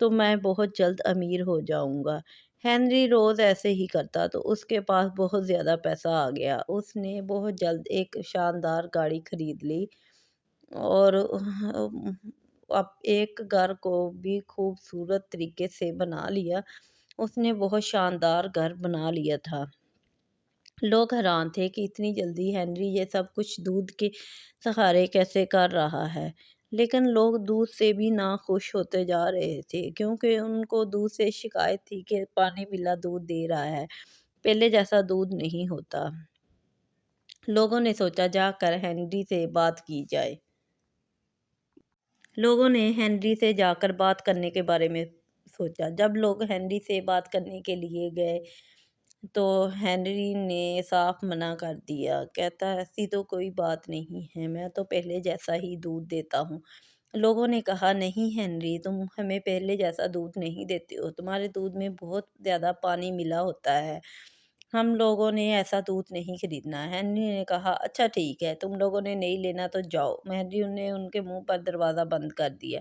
تو میں بہت جلد امیر ہو جاؤں گا۔ ہنری روز ایسے ہی کرتا تو اس کے پاس بہت زیادہ پیسہ آ گیا۔ اس نے بہت جلد ایک شاندار گاڑی خرید لی اور اب ایک گھر کو بھی خوبصورت طریقے سے بنا لیا۔ اس نے بہت شاندار گھر بنا لیا تھا۔ لوگ حیران تھے کہ اتنی جلدی ہنری یہ سب کچھ دودھ کے سہارے کیسے کر رہا ہے، لیکن لوگ دودھ سے بھی ناخوش ہوتے جا رہے تھے کیونکہ ان کو دودھ سے شکایت تھی کہ پانی ملا دودھ دے رہا ہے، پہلے جیسا دودھ نہیں ہوتا۔ لوگوں نے سوچا جا کر ہنری سے بات کی جائے۔ لوگوں نے ہنری سے جا کر بات کرنے کے بارے میں سوچا۔ جب لوگ ہنری سے بات کرنے کے لیے گئے تو ہنری نے صاف منع کر دیا، کہتا ایسی تو کوئی بات نہیں ہے، میں تو پہلے جیسا ہی دودھ دیتا ہوں۔ لوگوں نے کہا نہیں ہنری، تم ہمیں پہلے جیسا دودھ نہیں دیتے ہو، تمہارے دودھ میں بہت زیادہ پانی ملا ہوتا ہے، ہم لوگوں نے ایسا دودھ نہیں خریدنا۔ ہنری نے کہا اچھا ٹھیک ہے، تم لوگوں نے نہیں لینا تو جاؤ۔ ہنری نے ان کے منہ پر دروازہ بند کر دیا۔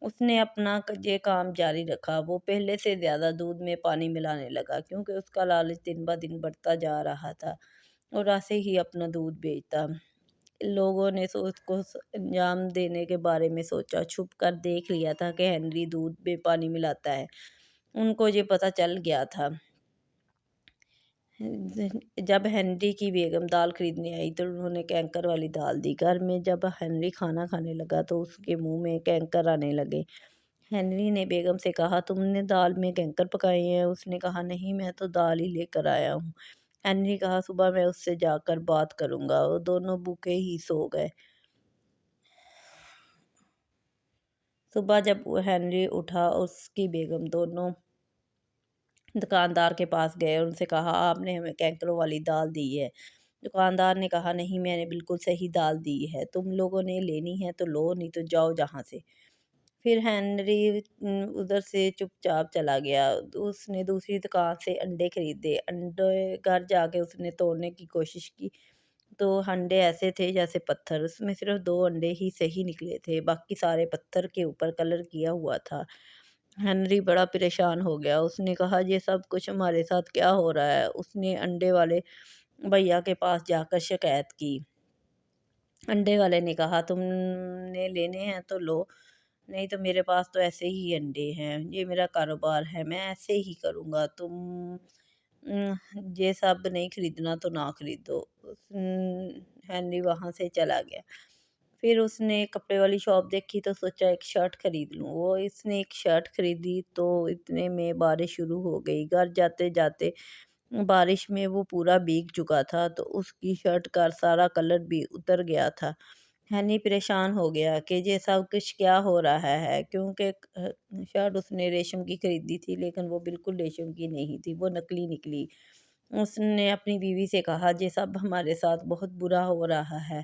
اس نے اپنا یہ کام جاری رکھا، وہ پہلے سے زیادہ دودھ میں پانی ملانے لگا کیونکہ اس کا لالچ دن بہ دن بڑھتا جا رہا تھا اور ایسے ہی اپنا دودھ بیچتا۔ لوگوں نے اس کو انجام دینے کے بارے میں سوچا، چھپ کر دیکھ لیا تھا کہ ہنری دودھ میں پانی ملاتا ہے۔ ان کو یہ پتہ چل گیا تھا۔ جب ہنری کی بیگم دال خریدنے آئی تو انہوں نے کینکر والی دال دی۔ گھر میں جب ہنری کھانا کھانے لگا تو اس کے منہ میں کینکر آنے لگے۔ ہنری نے بیگم سے کہا تم نے دال میں کینکر پکائے ہیں؟ اس نے کہا نہیں، میں تو دال ہی لے کر آیا ہوں۔ ہنری کہا صبح میں اس سے جا کر بات کروں گا۔ وہ دونوں بھوکے ہی سو گئے۔ صبح جب ہنری اٹھا اس کی بیگم دونوں دکاندار کے پاس گئے اور ان سے کہا آپ نے ہمیں کینکروں والی دال دی ہے۔ دکاندار نے کہا نہیں، میں نے بالکل صحیح دال دی ہے، تم لوگوں نے لینی ہے تو لو، نہیں تو جاؤ جہاں سے۔ پھر ہنری ادھر سے چپ چاپ چلا گیا۔ اس نے دوسری دکان سے انڈے خریدے۔ انڈے گھر جا کے اس نے توڑنے کی کوشش کی تو انڈے ایسے تھے جیسے پتھر، اس میں صرف 2 انڈے ہی صحیح نکلے تھے، باقی سارے پتھر کے اوپر کلر کیا ہوا تھا۔ ہنری بڑا پریشان ہو گیا۔ اس نے کہا یہ سب کچھ ہمارے ساتھ کیا ہو رہا ہے؟ اس نے انڈے والے بھیا کے پاس جا کر شکایت کی۔ انڈے والے نے کہا تم نے لینے ہیں تو لو، نہیں تو میرے پاس تو ایسے ہی انڈے ہیں، یہ میرا کاروبار ہے، میں ایسے ہی کروں گا، تم یہ سب نہیں خریدنا تو نہ خریدو۔ ہنری وہاں سے چلا گیا۔ پھر اس نے کپڑے والی شاپ دیکھی تو سوچا ایک شرٹ خرید لوں۔ اس نے ایک شرٹ خریدی تو اتنے میں بارش شروع ہو گئی۔ گھر جاتے جاتے بارش میں وہ پورا بھیگ چکا تھا تو اس کی شرٹ کا سارا کلر بھی اتر گیا تھا۔ ہنری پریشان ہو گیا کہ یہ سب کچھ کیا ہو رہا ہے، کیونکہ شرٹ اس نے ریشم کی خریدی تھی لیکن وہ بالکل ریشم کی نہیں تھی، وہ نکلی نکلی۔ اس نے اپنی بیوی سے کہا یہ سب ہمارے ساتھ بہت برا ہو رہا ہے۔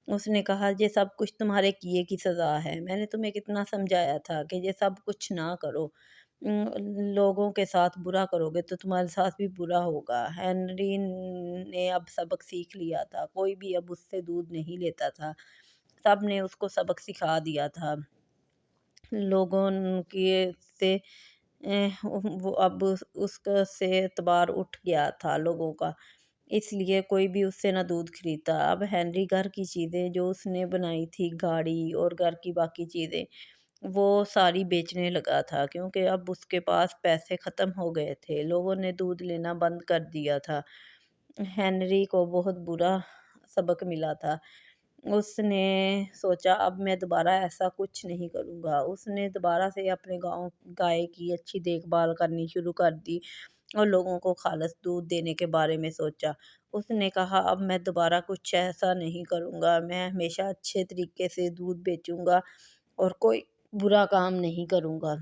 اس نے کہا یہ سب کچھ تمہارے کیے کی سزا ہے، میں نے تمہیں کتنا سمجھایا تھا کہ یہ سب کچھ نہ کرو، لوگوں کے ساتھ برا کرو گے تو تمہارے ساتھ بھی برا ہوگا۔ ہنری نے اب سبق سیکھ لیا تھا، کوئی بھی اب اس سے دودھ نہیں لیتا تھا، سب نے اس کو سبق سکھا دیا تھا۔ لوگوں کے سے وہ اب اس کا سے اعتبار اٹھ گیا تھا لوگوں کا، اس لیے کوئی بھی اس سے نہ دودھ خریدتا۔ اب ہنری گھر کی چیزیں جو اس نے بنائی تھی، گاڑی اور گھر کی باقی چیزیں، وہ ساری بیچنے لگا تھا کیونکہ اب اس کے پاس پیسے ختم ہو گئے تھے، لوگوں نے دودھ لینا بند کر دیا تھا۔ ہنری کو بہت برا سبق ملا تھا۔ اس نے سوچا اب میں دوبارہ ایسا کچھ نہیں کروں گا۔ اس نے دوبارہ سے اپنے گائے کی اچھی دیکھ بھال کرنی شروع کر دی اور لوگوں کو خالص دودھ دینے کے بارے میں سوچا۔ اس نے کہا اب میں دوبارہ کچھ ایسا نہیں کروں گا، میں ہمیشہ اچھے طریقے سے دودھ بیچوں گا اور کوئی برا کام نہیں کروں گا۔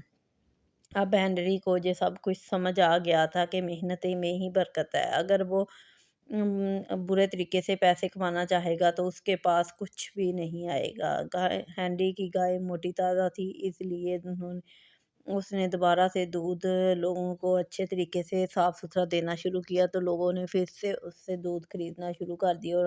اب ہنری کو یہ سب کچھ سمجھ آ گیا تھا کہ محنت میں ہی برکت ہے، اگر وہ برے طریقے سے پیسے کمانا چاہے گا تو اس کے پاس کچھ بھی نہیں آئے گا۔ ہنری کی گائے موٹی تازہ تھی، اس لیے اس نے دوبارہ سے دودھ لوگوں کو اچھے طریقے سے صاف ستھرا دینا شروع کیا تو لوگوں نے پھر سے اس سے دودھ خریدنا شروع کر دیا اور